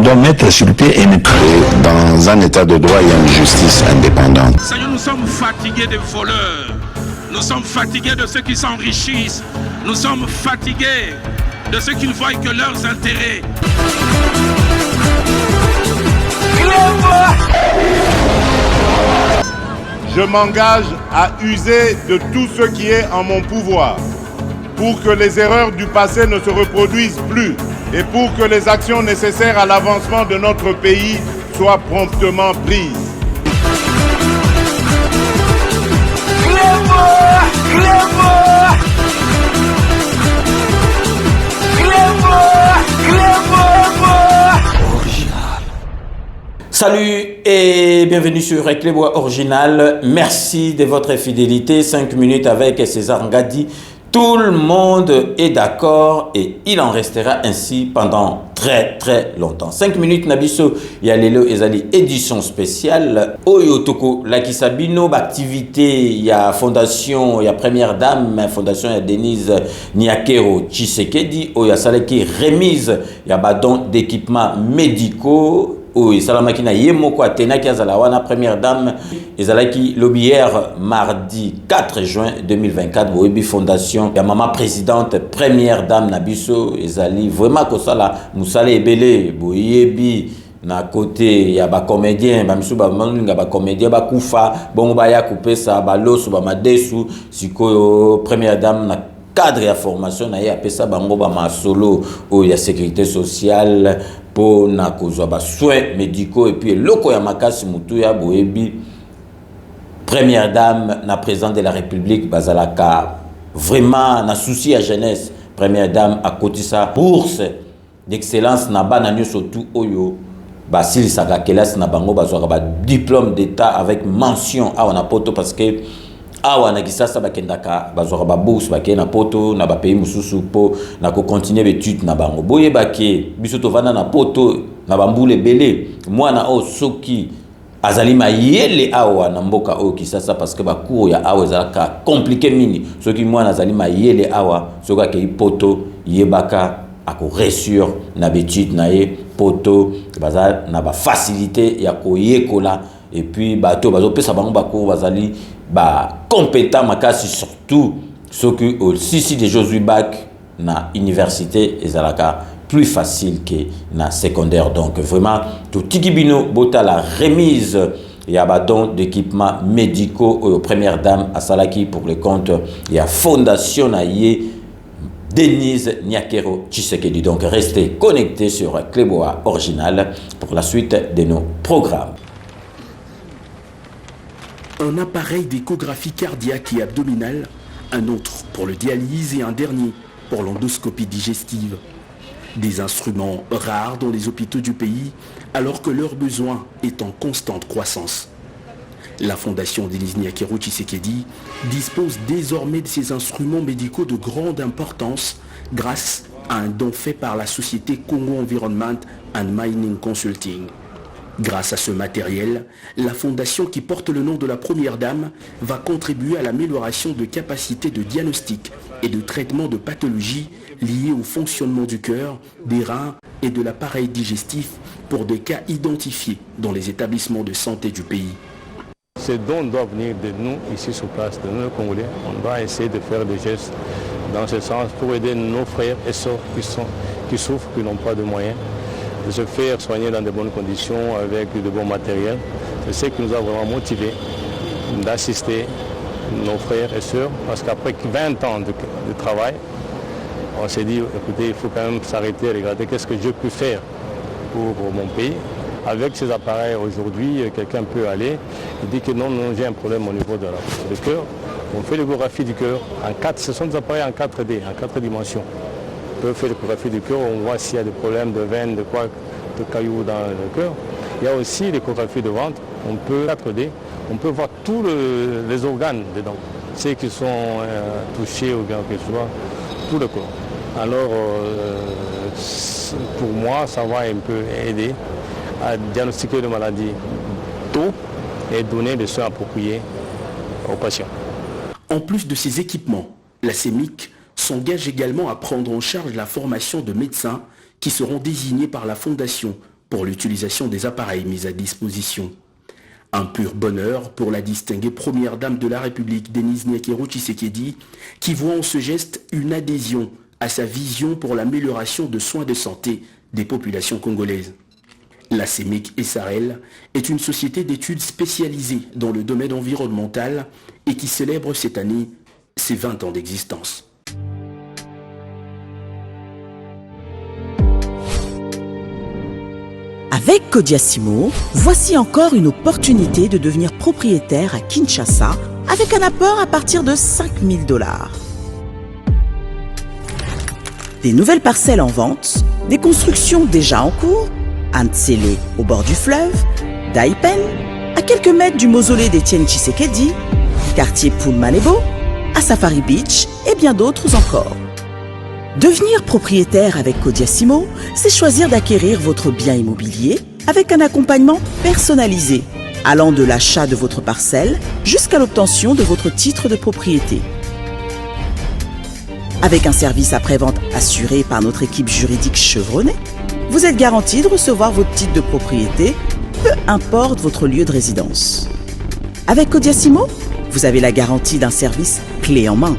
doit mettre sur le pied un État. Et dans un État de droit, il y a une justice indépendante. Seigneur, nous sommes fatigués des voleurs. Nous sommes fatigués de ceux qui s'enrichissent. Nous sommes fatigués de ceux qui ne voient que leurs intérêts. Je m'engage à user de tout ce qui est en mon pouvoir pour que les erreurs du passé ne se reproduisent plus et pour que les actions nécessaires à l'avancement de notre pays soient promptement prises. Salut et bienvenue sur Clébois Original. Merci de votre fidélité. 5 minutes avec César Ngadi. Tout le monde est d'accord et il en restera ainsi pendant très longtemps. 5 minutes Nabiso Yalelo Ezali édition spéciale. Oyo Toko Lakisabino activité, il y a fondation, il y a première dame, fondation il y a Denise Niakero Tshisekedi, Oyo Saleki remise, il y a badon d'équipements médicaux. Oui, salamaki na yemoko atenaki azalawana première dame ezalaki lobière mardi 4 juin 2024 boyebi fondation ya mama présidente première dame nabiso ezali vraiment kosala musala ebele boyebi na côté ya ba comédien ba misu ba maninga ba comédien ba kufa bongo ba ya kupesa ba loso ba madesu sikoyo première dame na cadre ya formation na ye apesa bango ba masolo o ya sécurité sociale pour na kozwa ba soins médicaux et puis loko ya makasi mutu ya boyebi première dame na président de la République bazalaka vraiment na souci à jeunesse première dame a kotisa bourse d'excellence na bana nyoso tout oyo ba silisaka kelasi na bango bazwaka ba diplôme d'état avec mention a na poto parce que awa na kisasa bakendaka bazwaka ba bourse bakeye na poto na ba pays mususu po na ko continuer l'étude na bango boye bake biso to vana na poto na bambule belé mwana o soki azali mayele awa na mboka o kisasa parce que ba cours ya awa ezalaka compliqué mini soki mwana azali mayele awa soki akei poto yebaka ako resure na betude na ye poto baza na ba facilité ya koyekola et puis bato bazopesa bango ba cours bazali ba compétent makasi surtout ce que aussi de Josué Bach na université ezalaka plus facile que na secondaire donc vraiment tout tikibino bota la remise ya badon d'équipements médicaux aux premières dames à Salaki pour le compte ya fondation na ye Denise Niakero Tshisekedi. Donc restez connectés sur Clébois Original pour la suite de nos programmes. Un appareil d'échographie cardiaque et abdominale, un autre pour le dialyse et un dernier pour l'endoscopie digestive. Des instruments rares dans les hôpitaux du pays alors que leur besoin est en constante croissance. La fondation Denise Niakero Tshisekedi dispose désormais de ces instruments médicaux de grande importance grâce à un don fait par la société Congo Environment and Mining Consulting. Grâce à ce matériel, la fondation qui porte le nom de la première dame va contribuer à l'amélioration de capacités de diagnostic et de traitement de pathologies liées au fonctionnement du cœur, des reins et de l'appareil digestif pour des cas identifiés dans les établissements de santé du pays. Ces dons doivent venir de nous ici sur place, de nous Congolais. On doit essayer de faire des gestes dans ce sens pour aider nos frères et sœurs qui souffrent, qui n'ont pas de moyens, de se faire soigner dans de bonnes conditions avec de bons matériels. C'est ce qui nous a vraiment motivés d'assister nos frères et sœurs parce qu'après 20 ans de travail, on s'est dit, écoutez, il faut quand même s'arrêter et regarder qu'est-ce que je peux faire pour mon pays. Avec ces appareils aujourd'hui, quelqu'un peut aller et dire que non, j'ai un problème au niveau du cœur. On fait l'échographie du cœur en 4, ce sont des appareils en 4D, en 4 dimensions. On peut faire l'échographie du cœur, on voit s'il y a des problèmes de veines, de cailloux dans le cœur. Il y a aussi l'échographie de ventre, on peut 4D, on peut voir tous les organes dedans, ceux qui sont touchés ou bien que ce soit, tout le corps. Alors, pour moi, ça va un peu aider à diagnostiquer les maladies tôt et donner des soins appropriés aux patients. En plus de ces équipements, la CEMIC s'engage également à prendre en charge la formation de médecins qui seront désignés par la Fondation pour l'utilisation des appareils mis à disposition. Un pur bonheur pour la distinguée première dame de la République, Denise Nyakero Tshisekedi, qui voit en ce geste une adhésion à sa vision pour l'amélioration de soins de santé des populations congolaises. La CEMIC SARL est une société d'études spécialisée dans le domaine environnemental et qui célèbre cette année ses 20 ans d'existence. Avec Kodiasimo, voici encore une opportunité de devenir propriétaire à Kinshasa avec un apport à partir de 5 000 $. Des nouvelles parcelles en vente, des constructions déjà en cours, à Ntsele au bord du fleuve, Daipen, à quelques mètres du mausolée d'Étienne Tshisekedi, quartier Poulmanebo, à Safari Beach et bien d'autres encore. Devenir propriétaire avec Kodiasimo, c'est choisir d'acquérir votre bien immobilier avec un accompagnement personnalisé, allant de l'achat de votre parcelle jusqu'à l'obtention de votre titre de propriété. Avec un service après-vente assuré par notre équipe juridique chevronnée, vous êtes garanti de recevoir votre titre de propriété, peu importe votre lieu de résidence. Avec Kodiasimo, vous avez la garantie d'un service clé en main.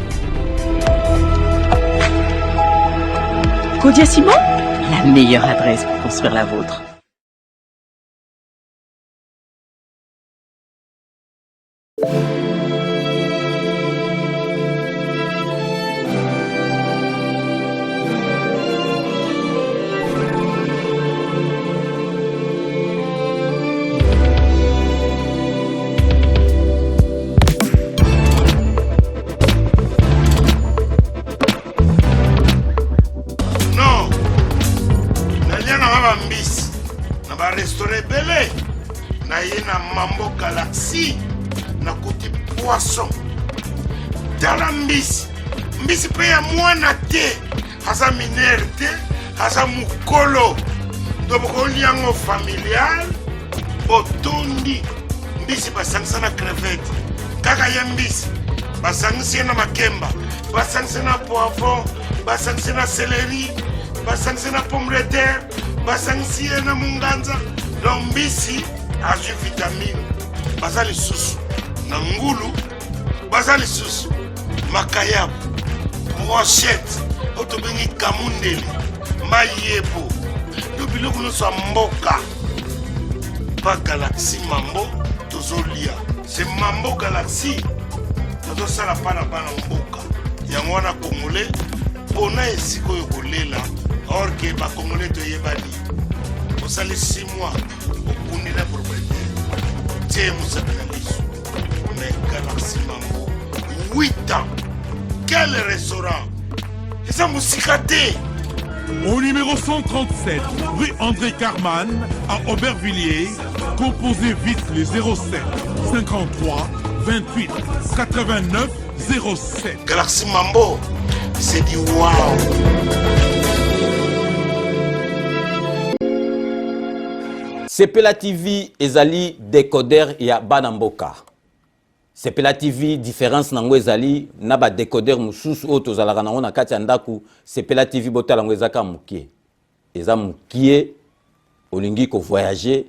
Kodiasimo, la meilleure adresse pour construire la vôtre. Mambo Galaxy na kuti poisson tala mbisi pe ya mwana te haza minere te haza mukolo ndobokoli yango familial botondi mbisi basangisa na crevette kaka ya mbisi basangisi na makemba basangisi na poivron basangisi na céleri basangisi na pomme de terre basangisi na munganza donc mbisi azwi vitamine baza lisusu na ngulu baza lisusu makayabu brochette otobengi kamundele mayebo to biloko nyonso ya mboka pa Galaxy mambo tozolia se mambo Galaxy tozosala mpa na bana mboka yango wana congolais mpona esika oyo kolela or ke bacongolais toyebani osali 6 mois okundi na propriété tie mosakana liso mais Galaxy mambo 8 ans quel restaurant eza mosika te. Au numéro 137, rue André Carman, à Aubervilliers, composez vite les 07 53 28 89 07. Galaxy Mambo, c'est du wow. Sepela TV ezali décodeur ya Banamboka. Sepela TV différence nango ezali na ba décodeur mususu oyo tozalaka nango na kati ya ndaku. Sepela TV botala ngo ezaka mukie. Eza mukie olingi ko voyager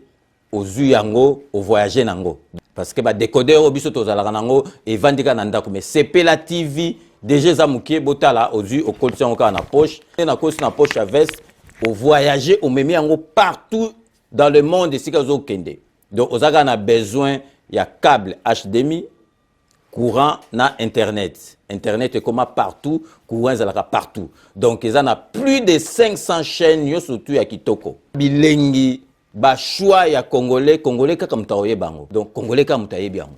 ozui yango o voyager nango. Parce que ba décodeur oyo biso tozalaka nango evandika na ndaku mais Sepela TV déjà eza mukie botala ozui o kolisa ngo na poche na kosi na poche à veste o voyager o memi yango partout dans le monde ici ka zo kende. Donc ozaka na besoin ya câble HDMI courant na internet. Internet est comme partout, courant est partout. Donc ils en a plus de 500 chaînes yo surtout ya kitoko. Bilengi ba choix ya congolais kaka mutaoye bango. Donc congolais kaka mutaye bango.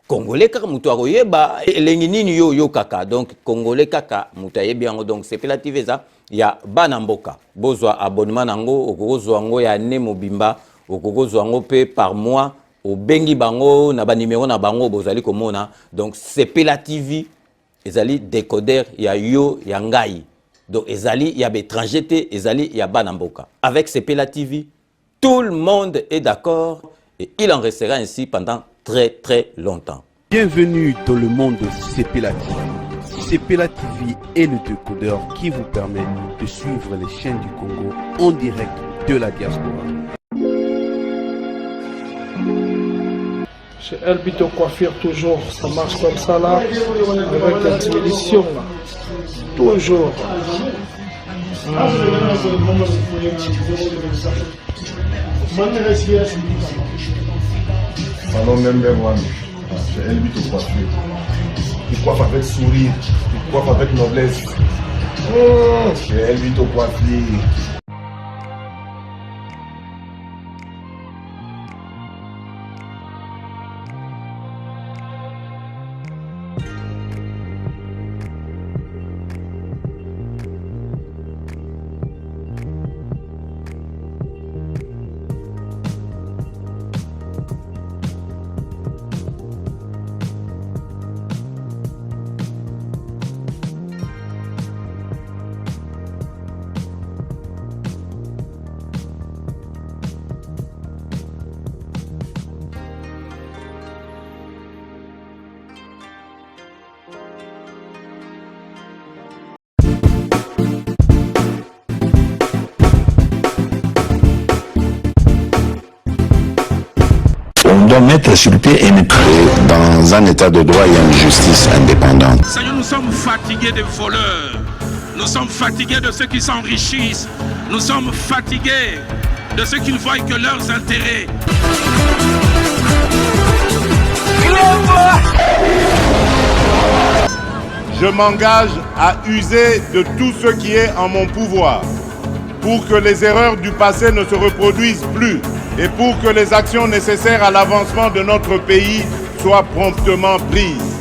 Congolais kaka mutaoye ba elengi nini yo kaka. Donc congolais kaka mutaye bango. Donc c'est Sepela TV ça ya Banamboka. Bozwa abonnement nango okozwa ngo ya ne mobimba okozwa ngo pe par mois. Au bengi bango na ba numéro na bango bozali komona. Donc Sepela TV ezali décodeur ya yo ya ngai. Donc ezali ya étranger te ezali ya Banamboka. Avec Sepela TV, tout le monde est d'accord et il en restera ainsi pendant très longtemps. Bienvenue dans le monde de Sepela TV. Sepela TV est le décodeur qui vous permet de suivre les chaînes du Congo en direct de la diaspora. Chez Elbito Coiffure, toujours, ça marche comme ça là, avec la diminution là. Toujours. Salon number one, chez Elbito Coiffure. Il coiffe avec sourire, il coiffe avec noblesse. Chez Elbito Coiffure. On doit mettre sur pied dans un état de droit et une justice indépendante. Seigneur, nous sommes fatigués des voleurs. Nous sommes fatigués de ceux qui s'enrichissent. Nous sommes fatigués de ceux qui ne voient que leurs intérêts. Je m'engage à user de tout ce qui est en mon pouvoir pour que les erreurs du passé ne se reproduisent plus et pour que les actions nécessaires à l'avancement de notre pays soient promptement prises.